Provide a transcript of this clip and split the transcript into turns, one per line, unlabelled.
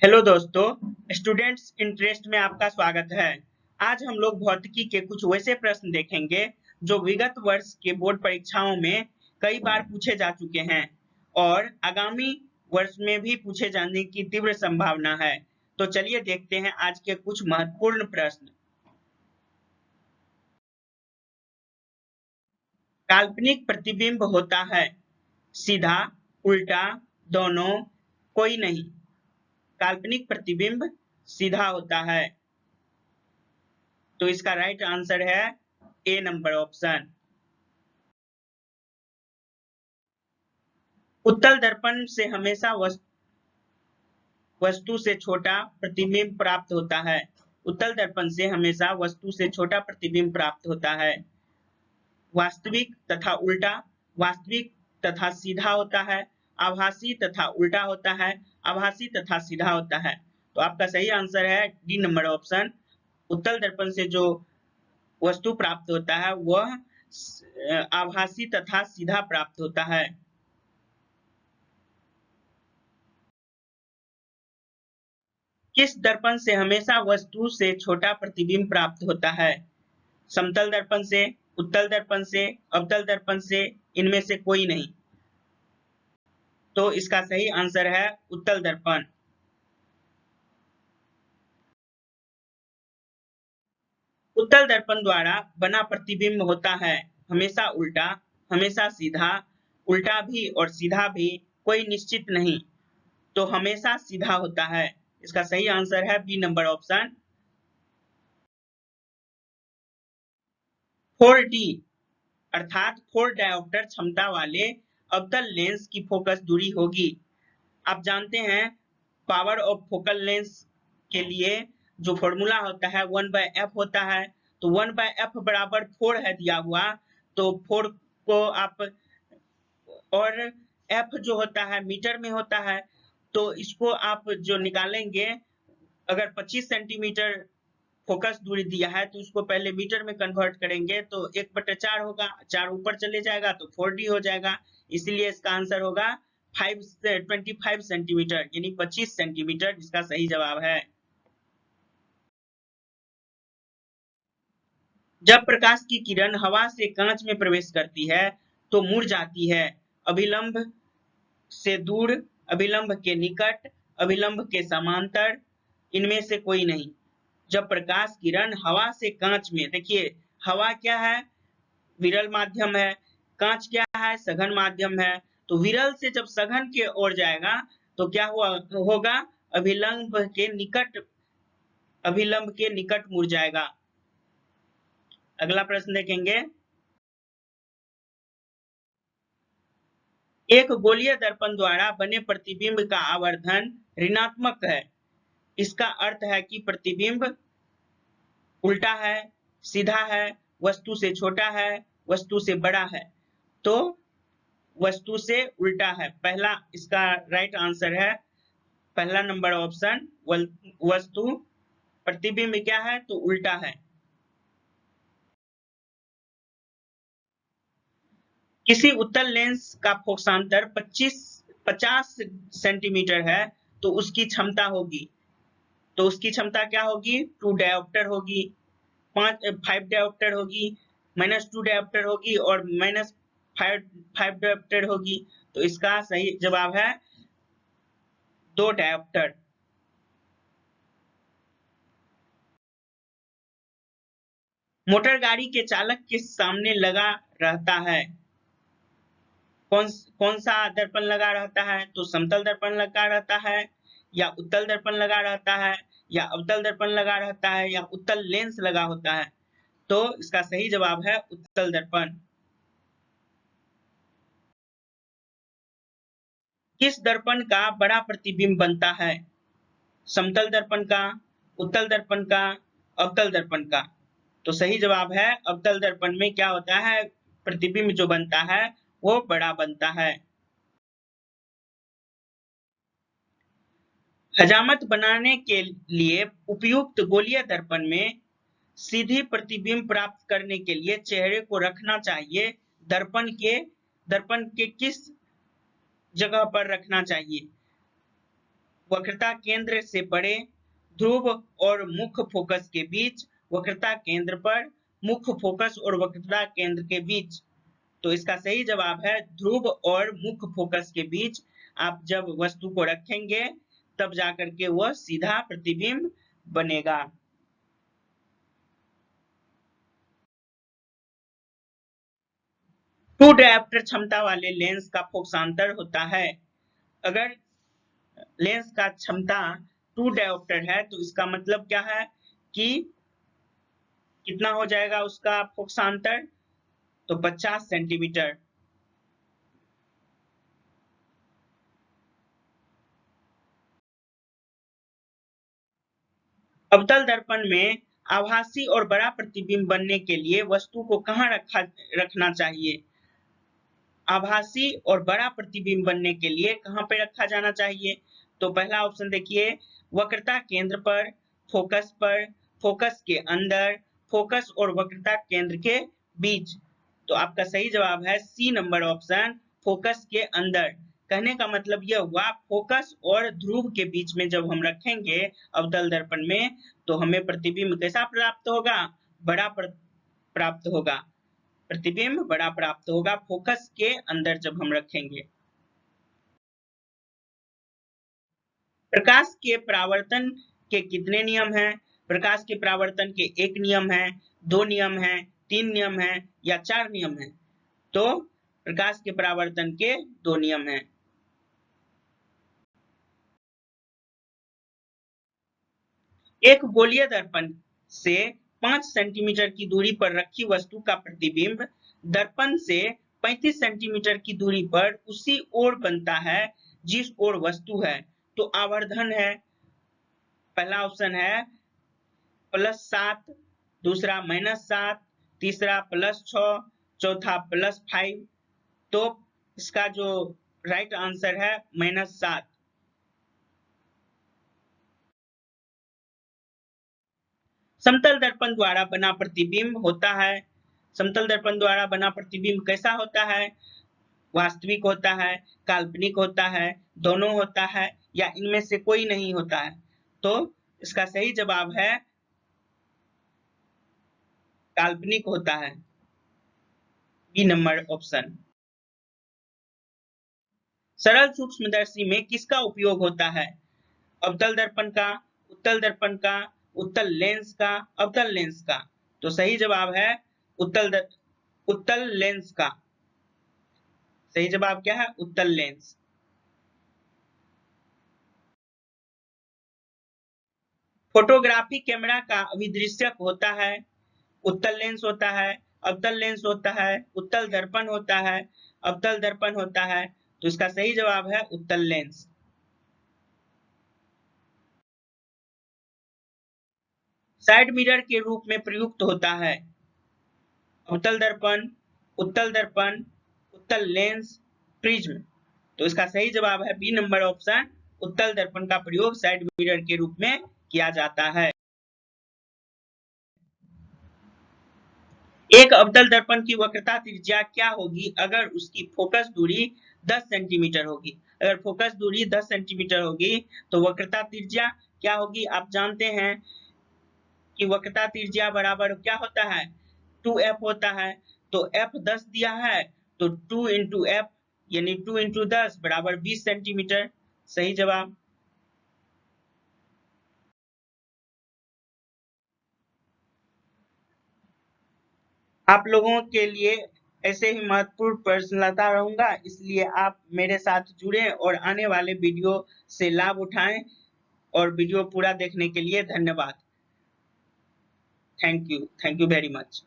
Hello दोस्तों, students interest में आपका स्वागत है। आज हम लोग भौतिकी के कुछ वैसे प्रश्न देखेंगे जो विगत वर्ष के बोर्ड परीक्षाओं में कई बार पूछे जा चुके हैं और आगामी वर्ष में भी पूछे जाने की तीव्र संभावना है। तो चलिए देखते हैं आज के कुछ महत्वपूर्ण प्रश्न। काल्पनिक प्रतिबिंब होता है सीधा, उल्टा, दोनों, कोई नहीं। काल्पनिक प्रतिबिंब सीधा होता है, तो इसका राइट आंसर है ए नंबर ऑप्शन। उत्तल दर्पण से हमेशा वस्तु से छोटा प्रतिबिंब प्राप्त होता है। उत्तल दर्पण से हमेशा वस्तु से छोटा प्रतिबिंब प्राप्त होता है। वास्तविक तथा उल्टा, वास्तविक तथा सीधा होता है, आभासी तथा उल्टा होता है, आभासी तथा सीधा होता है। तो आपका सही आंसर है डी नंबर ऑप्शन। उत्तल दर्पण से जो वस्तु प्राप्त होता है वह आभासी तथा सीधा प्राप्त होता है। किस दर्पण से हमेशा वस्तु से छोटा प्रतिबिंब प्राप्त होता है? समतल दर्पण से, उत्तल दर्पण से, अवतल दर्पण से, इनमें से कोई नहीं। तो इसका सही आंसर है उत्तल दर्पण। उत्तल दर्पण द्वारा बना प्रतिबिंब होता है हमेशा उल्टा, हमेशा सीधा, उल्टा भी और सीधा भी, कोई निश्चित नहीं। तो हमेशा सीधा होता है। इसका सही आंसर है बी नंबर ऑप्शन। 4D अर्थात 4 डायोप्टर क्षमता वाले अवतल लेंस की फोकस दूरी होगी। आप जानते हैं पावर ऑफ फोकल लेंस के लिए जो फॉर्मूला होता है 1/f होता है। तो 1/f बराबर 4 है दिया हुआ, तो 4 को आप, और f जो होता है मीटर में होता है, तो इसको आप जो निकालेंगे, अगर 25 सेंटीमीटर फोकस दूरी दिया है तो उसको पहले मीटर में कन्वर्ट करेंगे तो 1/4 होगा, 4 ऊपर चले जाएगा तो 4D हो जाएगा। इसलिए इसका आंसर होगा 25 सेंटीमीटर यानी 25 सेंटीमीटर, जिसका सही जवाब है। जब प्रकाश की किरण हवा से कांच में प्रवेश करती है तो मुड़ जाती है अभिलंब से दूर, अभिलंब के निकट, अभिलंब के समांतर, इनमें से कोई नहीं। जब प्रकाश किरण हवा से कांच में, देखिए हवा क्या है, विरल माध्यम है, कांच क्या है, सघन माध्यम है। तो विरल से जब सघन की ओर जाएगा तो क्या होगा, अभिलंब के निकट, अभिलंब के निकट मुड़ जाएगा। अगला प्रश्न देखेंगे। एक गोलीय दर्पण द्वारा बने प्रतिबिंब का आवर्धन ऋणात्मक है। इसका अर्थ है कि प्रतिबिंब उल्टा है, सीधा है, वस्तु से छोटा है, वस्तु से बड़ा है। तो वस्तु से उल्टा है, पहला इसका राइट आंसर है पहला नंबर ऑप्शन। वस्तु प्रतिबिंब क्या है तो उल्टा है। किसी उत्तल लेंस का फोकसांतर 50 सेंटीमीटर है तो उसकी क्षमता होगी, तो उसकी क्षमता क्या होगी, 2 डायोप्टर होगी, 5 डायोप्टर होगी, -2 डायोप्टर होगी और -5 डायोप्टर होगी। तो इसका सही जवाब है 2 डायोप्टर। मोटर गाड़ी के चालक के सामने लगा रहता है, कौन सा दर्पण लगा रहता है, तो समतल दर्पण लगा रहता है, या उत्तल दर्पण लगा रहता है, या अवतल दर्पण लगा रहता है, या उत्तल लेंस लगा होता है। तो इसका सही जवाब है उत्तल दर्पण। किस दर्पण का बड़ा प्रतिबिंब बनता है? समतल दर्पण का, उत्तल दर्पण का, अवतल दर्पण का। तो सही जवाब है अवतल दर्पण में क्या होता है, प्रतिबिंब जो बनता है वो बड़ा बनता है। हजामत बनाने के लिए उपयुक्त गोलीय दर्पण में सीधी प्रतिबिंब प्राप्त करने के लिए चेहरे को रखना चाहिए दर्पण के किस जगह पर रखना चाहिए? वक्रता केंद्र से परे ध्रुव और मुख्य फोकस के बीच, वक्रता केंद्र पर, मुख्य फोकस और वक्रता केंद्र के बीच। तो इसका सही जवाब है ध्रुव और मुख्य फोकस के बीच। आप जब वस्तु को रखेंगे तब जाकर के वह सीधा प्रतिबिंब बनेगा। टू डायोप्टर क्षमता वाले लेंस का फोकसांतर होता है। अगर लेंस का क्षमता 2 डायोप्टर है तो इसका मतलब क्या है कि कितना हो जाएगा उसका फोकसांतर, तो 50 सेंटीमीटर। अवतल दर्पण में आभासी और बड़ा प्रतिबिंब बनने के लिए वस्तु को कहाँ रखना चाहिए? आभासी और बड़ा प्रतिबिंब बनने के लिए कहाँ पे रखा जाना चाहिए? तो पहला ऑप्शन देखिए, वक्रता केंद्र पर, फोकस के अंदर, फोकस और वक्रता केंद्र के बीच। तो आपका सही जवाब है सी नंबर ऑप्शन, फोकस के अंदर। कहने का मतलब यह हुआ फोकस और ध्रुव के बीच में जब हम रखेंगे अवतल दर्पण में तो हमें प्रतिबिंब कैसा प्राप्त होगा? बड़ा प्राप्त होगा। प्रतिबिंब बड़ा प्राप्त होगा फोकस के अंदर जब हम रखेंगे। प्रकाश के परावर्तन के कितने नियम हैं? प्रकाश के परावर्तन के 1 नियम है, 2 नियम है, 3 नियम है या 4 नियम है? तो प्रकाश के परावर्तन के 2 नियम हैं। एक गोलीय दर्पण से 5 सेंटीमीटर की दूरी पर रखी वस्तु का प्रतिबिंब दर्पण से 35 सेंटीमीटर की दूरी पर उसी ओर बनता है जिस ओर वस्तु है। तो आवर्धन है, पहला ऑप्शन है +7, दूसरा -7, तीसरा +6, चौथा +5। तो इसका जो राइट आंसर है -7। समतल दर्पण द्वारा बना प्रतिबिंब होता है। समतल दर्पण द्वारा बना प्रतिबिंब कैसा होता है? वास्तविक होता है, काल्पनिक होता है, दोनों होता है या इनमें से कोई नहीं होता है? तो इसका सही जवाब है काल्पनिक होता है, बी नंबर ऑप्शन। सरल सूक्ष्मदर्शी में किसका उपयोग होता है? अवतल दर्पण का, उत्तल दर्पण का, उत्तल लेंस का, अवतल लेंस का? तो सही जवाब है उत्तल लेंस का। सही जवाब क्या है? उत्तल लेंस। फोटोग्राफी कैमरा का अभिदृश्यक होता है, उत्तल लेंस होता है, अवतल लेंस होता है, उत्तल दर्पण होता है, अवतल दर्पण होता है? तो इसका सही जवाब है उत्तल लेंस। साइड मिरर के रूप में प्रयुक्त होता है अवतल दर्पण, उत्तल दर्पण, उत्तल लेंस, प्रिज्म? तो इसका सही जवाब है बी नंबर ऑप्शन, उत्तल दर्पण का प्रयोग साइड मिरर के रूप में किया जाता है। एक अवतल दर्पण की वक्रता त्रिज्या क्या होगी अगर उसकी फोकस दूरी 10 सेंटीमीटर होगी? अगर फोकस दूरी 10 सेंटीमीटर होगी तो वक्रता त्रिज्या क्या होगी? आप जानते हैं कि वक्रता त्रिज्या बराबर क्या होता है? 2f होता है। तो f 10 दिया है तो 2 इंटू एफ यानी 2 इंटू 10 बराबर 20 सेंटीमीटर। सही जवाब। आप लोगों के लिए ऐसे ही महत्वपूर्ण प्रश्न लाता रहूंगा, इसलिए आप मेरे साथ जुड़ें और आने वाले वीडियो से लाभ उठाएं। और वीडियो पूरा देखने के लिए धन्यवाद। Thank you very much.